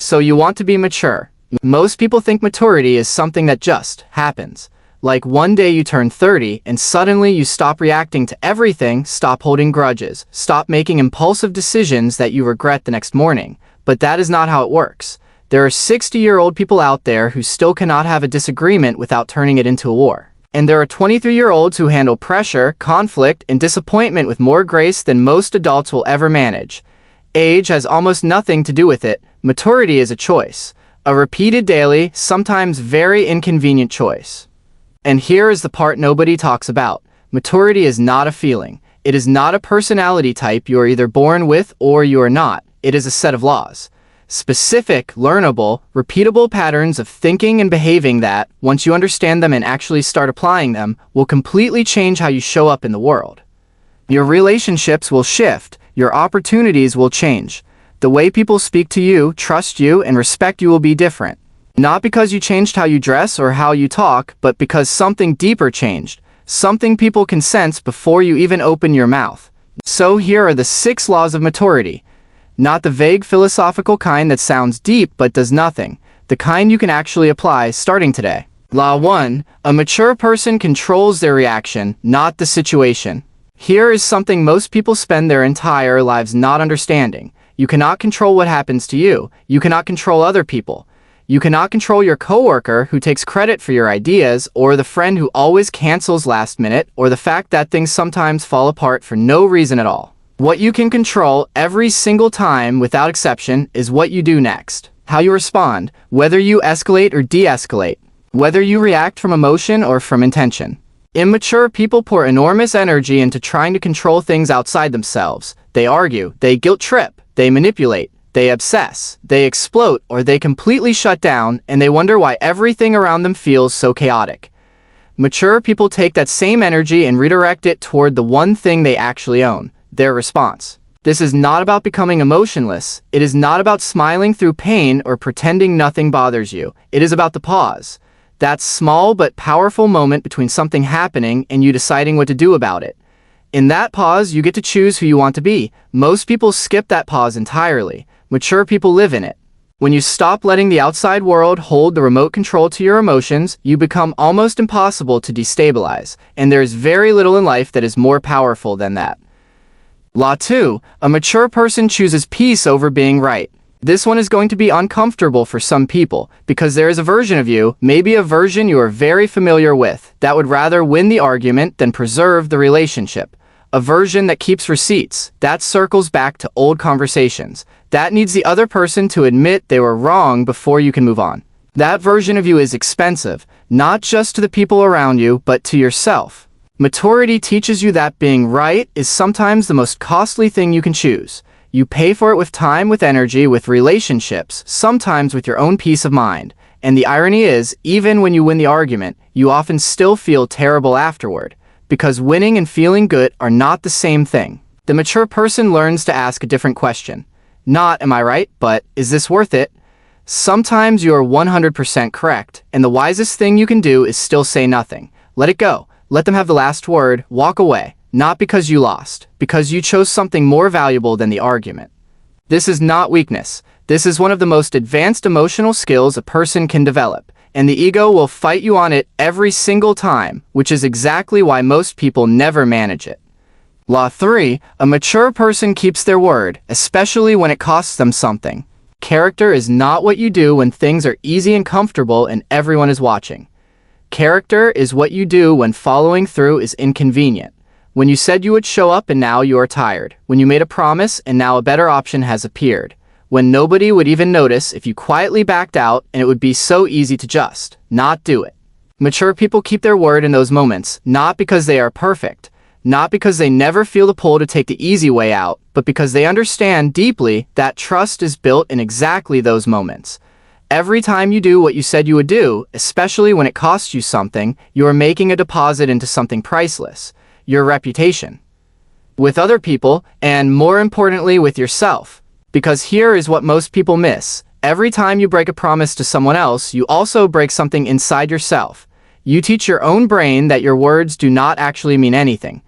So you want to be mature. Most people think maturity is something that just happens. Like one day you turn 30 and suddenly you stop reacting to everything, stop holding grudges, stop making impulsive decisions that you regret the next morning. But that is not how it works. There are 60-year-old people out there who still cannot have a disagreement without turning it into a war. And there are 23-year-olds who handle pressure, conflict, and disappointment with more grace than most adults will ever manage. Age has almost nothing to do with it. Maturity is a choice. A repeated daily, sometimes very inconvenient choice. And here is the part nobody talks about. Maturity is not a feeling. It is not a personality type you are either born with or you are not. It is a set of laws. Specific, learnable, repeatable patterns of thinking and behaving that, once you understand them and actually start applying them, will completely change how you show up in the world. Your relationships will shift. Your opportunities will change. The way people speak to you, trust you, and respect you will be different. Not because you changed how you dress or how you talk, but because something deeper changed. Something people can sense before you even open your mouth. So here are the 6 laws of maturity. Not the vague philosophical kind that sounds deep but does nothing. The kind you can actually apply starting today. Law 1. A mature person controls their reaction, not the situation. Here is something most people spend their entire lives not understanding. You cannot control what happens to you. You cannot control other people. You cannot control your coworker who takes credit for your ideas, or the friend who always cancels last minute, or the fact that things sometimes fall apart for no reason at all. What you can control every single time, without exception, is what you do next. How you respond, whether you escalate or de-escalate, whether you react from emotion or from intention. Immature people pour enormous energy into trying to control things outside themselves. They argue, they guilt trip, they manipulate, they obsess, they explode, or they completely shut down, and they wonder why everything around them feels so chaotic. Mature people take that same energy and redirect it toward the one thing they actually own, their response. This is not about becoming emotionless. It is not about smiling through pain or pretending nothing bothers you. It is about the pause. That small but powerful moment between something happening and you deciding what to do about it. In that pause, you get to choose who you want to be. Most people skip that pause entirely. Mature people live in it. When you stop letting the outside world hold the remote control to your emotions, you become almost impossible to destabilize, and there is very little in life that is more powerful than that. Law 2. A mature person chooses peace over being right. This one is going to be uncomfortable for some people, because there is a version of you, maybe a version you are very familiar with, that would rather win the argument than preserve the relationship. A version that keeps receipts, that circles back to old conversations, that needs the other person to admit they were wrong before you can move on. That version of you is expensive, not just to the people around you, but to yourself. Maturity teaches you that being right is sometimes the most costly thing you can choose. You pay for it with time, with energy, with relationships, sometimes with your own peace of mind. And the irony is, even when you win the argument, you often still feel terrible afterward. Because winning and feeling good are not the same thing. The mature person learns to ask a different question. Not, am I right, but, is this worth it? Sometimes you are 100% correct, and the wisest thing you can do is still say nothing. Let it go. Let them have the last word. Walk away. Not because you lost, because you chose something more valuable than the argument. This is not weakness. This is one of the most advanced emotional skills a person can develop. And the ego will fight you on it every single time, which is exactly why most people never manage it. Law 3. A mature person keeps their word, especially when it costs them something. Character is not what you do when things are easy and comfortable and everyone is watching. Character is what you do when following through is inconvenient. When you said you would show up and now you are tired. When you made a promise and now a better option has appeared. When nobody would even notice if you quietly backed out and it would be so easy to just not do it. Mature people keep their word in those moments, not because they are perfect, not because they never feel the pull to take the easy way out, but because they understand deeply that trust is built in exactly those moments. Every time you do what you said you would do, especially when it costs you something, you are making a deposit into something priceless, your reputation. With other people, and more importantly with yourself. Because here is what most people miss. Every time you break a promise to someone else, you also break something inside yourself. You teach your own brain that your words do not actually mean anything.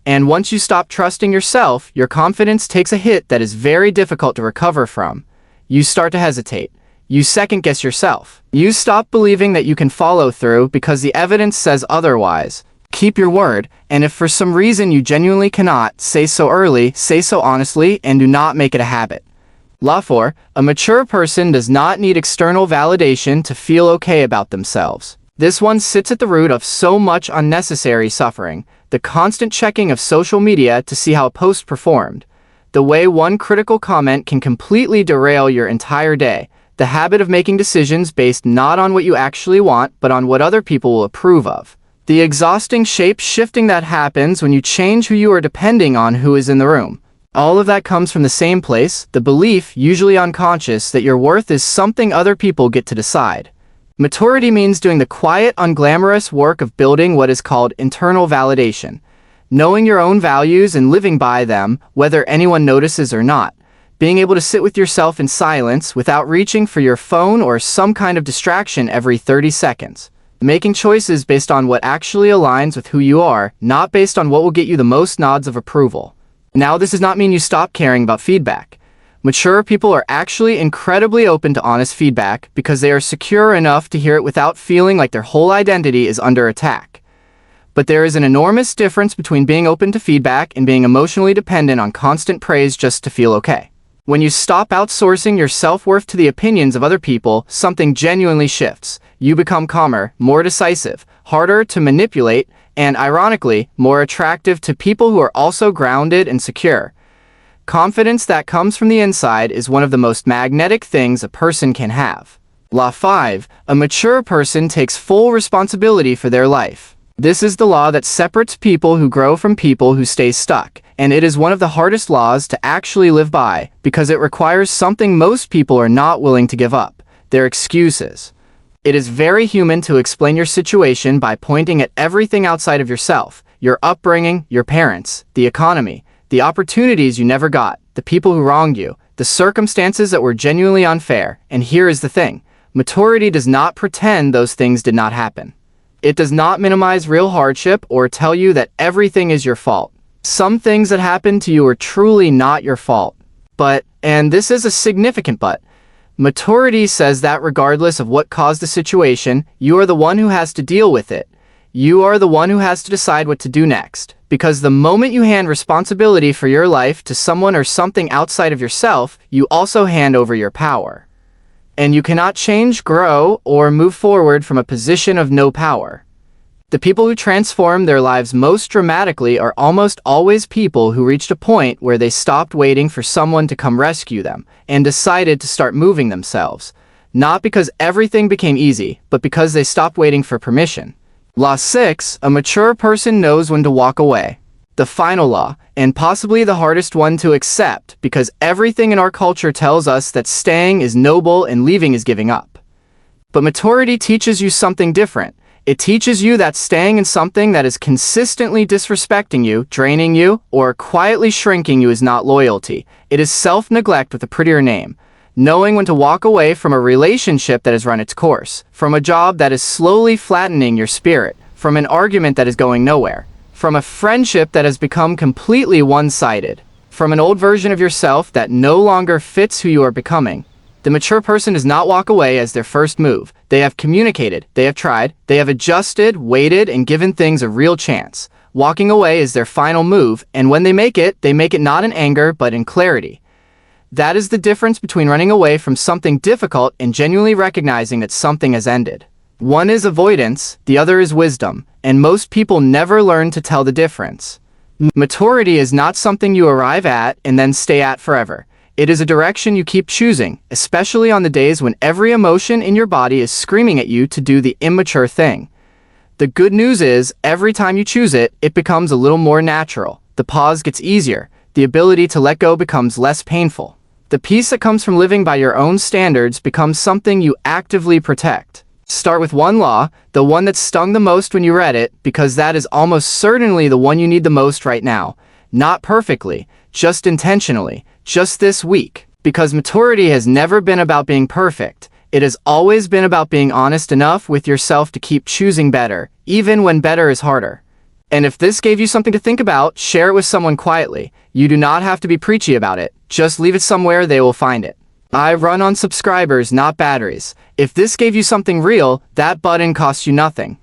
And once you stop trusting yourself, your confidence takes a hit that is very difficult to recover from. You start to hesitate. You second-guess yourself. You stop believing that you can follow through because the evidence says otherwise. Keep your word, and if for some reason you genuinely cannot, say so early, say so honestly, and do not make it a habit. Law 4. A mature person does not need external validation to feel okay about themselves. This one sits at the root of so much unnecessary suffering. The constant checking of social media to see how a post performed. The way one critical comment can completely derail your entire day. The habit of making decisions based not on what you actually want, but on what other people will approve of. The exhausting shape-shifting that happens when you change who you are depending on who is in the room. All of that comes from the same place, the belief, usually unconscious, that your worth is something other people get to decide. Maturity means doing the quiet, unglamorous work of building what is called internal validation. Knowing your own values and living by them, whether anyone notices or not. Being able to sit with yourself in silence without reaching for your phone or some kind of distraction every 30 seconds. Making choices based on what actually aligns with who you are, not based on what will get you the most nods of approval. Now, this does not mean you stop caring about feedback. Mature people are actually incredibly open to honest feedback because they are secure enough to hear it without feeling like their whole identity is under attack. But there is an enormous difference between being open to feedback and being emotionally dependent on constant praise just to feel okay. When you stop outsourcing your self-worth to the opinions of other people, something genuinely shifts. You become calmer, more decisive, harder to manipulate, and ironically, more attractive to people who are also grounded and secure. Confidence that comes from the inside is one of the most magnetic things a person can have. Law 5. A mature person takes full responsibility for their life. This is the law that separates people who grow from people who stay stuck, and it is one of the hardest laws to actually live by because it requires something most people are not willing to give up: their excuses. It is very human to explain your situation by pointing at everything outside of yourself: your upbringing, your parents, the economy, the opportunities you never got, the people who wronged you, the circumstances that were genuinely unfair. And here is the thing: maturity does not pretend those things did not happen. It does not minimize real hardship or tell you that everything is your fault. Some things that happen to you are truly not your fault. But, and this is a significant but, maturity says that regardless of what caused the situation, you are the one who has to deal with it. You are the one who has to decide what to do next. Because the moment you hand responsibility for your life to someone or something outside of yourself, you also hand over your power. And you cannot change, grow, or move forward from a position of no power. The people who transform their lives most dramatically are almost always people who reached a point where they stopped waiting for someone to come rescue them and decided to start moving themselves. Not because everything became easy, but because they stopped waiting for permission. Law 6. A mature person knows when to walk away. The final law, and possibly the hardest one to accept, because everything in our culture tells us that staying is noble and leaving is giving up. But maturity teaches you something different. It teaches you that staying in something that is consistently disrespecting you, draining you, or quietly shrinking you is not loyalty. It is self-neglect with a prettier name. Knowing when to walk away from a relationship that has run its course, from a job that is slowly flattening your spirit, from an argument that is going nowhere, from a friendship that has become completely one-sided, from an old version of yourself that no longer fits who you are becoming. The mature person does not walk away as their first move. They have communicated, they have tried, they have adjusted, waited, and given things a real chance. Walking away is their final move, and when they make it not in anger, but in clarity. That is the difference between running away from something difficult and genuinely recognizing that something has ended. One is avoidance, the other is wisdom, and most people never learn to tell the difference. Maturity is not something you arrive at and then stay at forever. It is a direction you keep choosing, especially on the days when every emotion in your body is screaming at you to do the immature thing. The good news is, every time you choose it, it becomes a little more natural. The pause gets easier. The ability to let go becomes less painful. The peace that comes from living by your own standards becomes something you actively protect. Start with one law, the one that stung the most when you read it, because that is almost certainly the one you need the most right now. Not perfectly, just intentionally, just this week. Because maturity has never been about being perfect. It has always been about being honest enough with yourself to keep choosing better, even when better is harder. And if this gave you something to think about, share it with someone quietly. You do not have to be preachy about it. Just leave it somewhere they will find it. I run on subscribers, not batteries. If this gave you something real, that button costs you nothing.